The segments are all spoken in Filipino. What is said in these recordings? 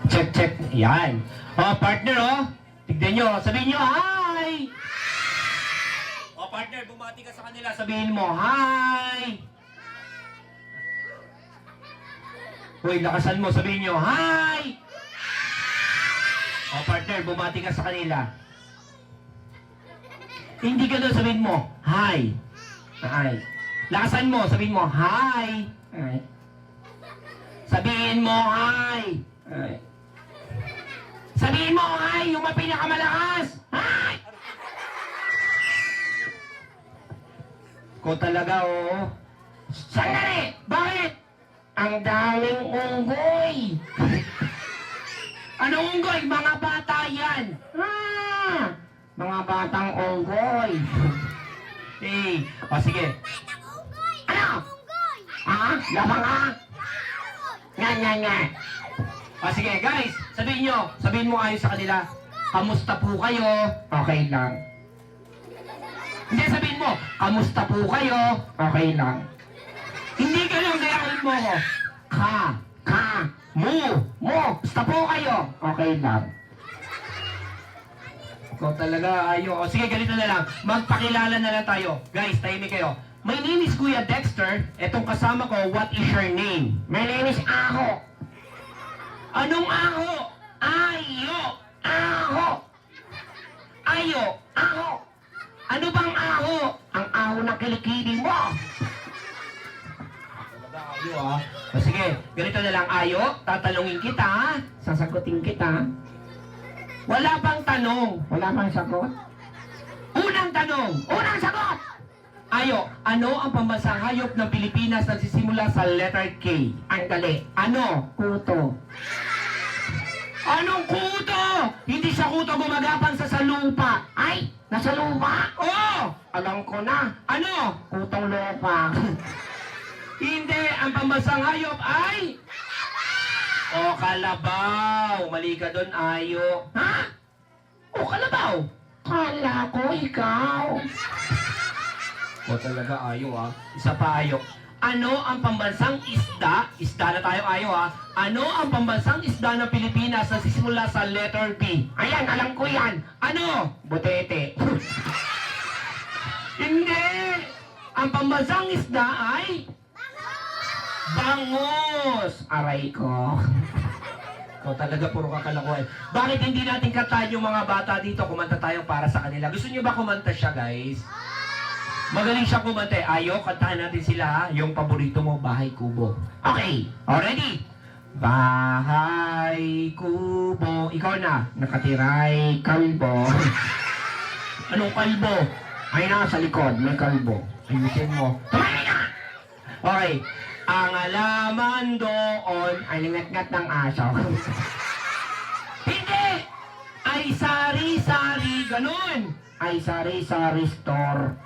Check, check. Yan. Oh, partner, oh. Tignan nyo. Sabihin nyo, hi! Oh, partner, bumati ka sa kanila. Sabihin mo, hi! Uy, lakasan mo. Sabihin nyo, hi! Oh, partner, bumati ka sa kanila. Hindi ka doon, sabihin mo, hi! Hi. Lakasan mo. Sabihin mo, hi! Hi. Sabihin mo, hi! Hi. Sabihin mo, hi! Yung mga pinakamalakas! Hi! Ko talaga, oh. Sandali! Bakit? Ang daming unggoy! Anong unggoy? Mga bata yan! Ah! Mga batang unggoy! Hey! O, sige. Ano? Ah? Labang ka? Nga. O, sige, guys. Sabihin mo ayos sa kanila. Kamusta po kayo? Okay lang. Hindi, sabihin mo, kamusta po kayo? Okay lang. Hindi ka lang, gayahin mo ko. Mo, basta po kayo. Okay lang. Ikaw talaga, ayo. O sige, ganito na lang. Magpakilala na lang tayo. Guys, tahimik kayo. My name is Kuya Dexter. Etong kasama ko, what is your name? My name is Aho. Anong Aho? Aho. Ano bang Aho? Ang Aho na kilikili mo. Talaga, ayo ah. O sige, ganito na lang, ayo. Tatanungin kita, ha? Sasagutin kita. Wala bang tanong? Wala bang sagot? Unang tanong! Unang sagot! Ayo, ano ang pambansang hayop ng Pilipinas na nagsisimula sa letter K? Ang dali. Ano? Kuto. Anong kuto? Hindi sa kuto gumagapang sa lupa. Ay, nasa lupa? Oo! Alam ko na. Ano? Kutong lupa. Hindi, ang pambansang hayop ay... O, kalabaw. Mali ka doon, ayo. Ha? O, kalabaw. Kala ko ikaw. O, talaga, ayo, ah. Isa pa, ayo. Ano ang pambansang isda? Isda na tayo, ayo, ah. Ano ang pambansang isda ng Pilipinas na sisimula sa letter P? Ayan, alam ko yan. Ano? Butete. Hindi. Ang pambansang isda ay... Bangus! Aray ko. O talaga, puro kakalakuan. Bakit hindi natin kantahan yung mga bata dito? Kumanta tayo para sa kanila. Gusto nyo ba kumanta siya, guys? Magaling siya kumanta. Ayo, kantahan natin sila, ha? Yung paborito mo, Bahay Kubo. Okay, ready? Bahay Kubo. Ikaw na. Nakatiray kalbo. Anong kalbo? Ay, nasa likod. May kalbo. Ayusin mo. Tumali ka! Okay. Ang alaman doon ay ningat-ngat ng aso. Hindi! Ay sari-sari, ganun! Ay sari-sari store.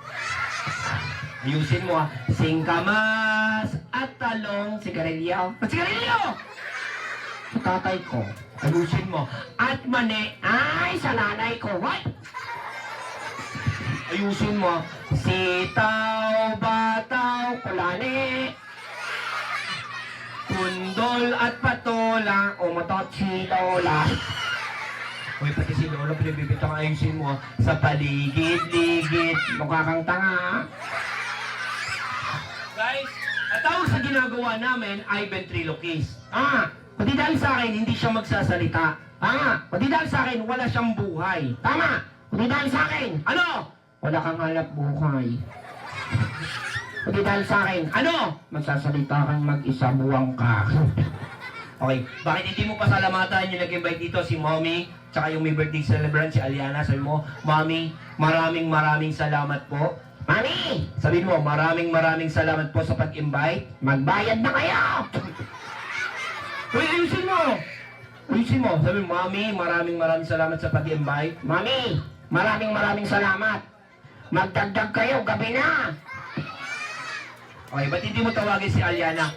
Ayusin mo, ha? Singkamas at talong, sigarilyo. At sigarilyo! Sa tatay ko. Ayusin mo. At mani, ay sa nanay ko. What? Ayusin mo. Sitaw, bataw, kulani. Kundol at patola, umatot si Lola. Uy, pati si Lola, pinibibitang ayusin mo sa paligid-ligid. Mukha kang tanga. Guys, ang tawag sa ginagawa namin ay ventriloquist. Pati dahil sa akin, hindi siya magsasalita. Pati dahil sa akin, wala siyang buhay. Tama! Pati dahil sa akin, ano? Wala kang halap buhay. Pati dahil sa akin, ano? Magsasalita kang mag-isa, buwang ka. Okay, bakit hindi mo pasalamatan yung nag-invite dito si Mommy, tsaka yung may birthday celebrant si Aliana? Sabi mo, Mommy, maraming salamat po. Mommy! Sabihin mo, maraming salamat po sa pag-invite. Magbayad na kayo! Uy, ayusin mo! Ayusin mo. Sabi mo, Mommy, maraming salamat sa pag-invite. Mommy, maraming salamat. Magdagdag kayo, gabi na! Okay, ba't hindi mo tawagin si Aliana?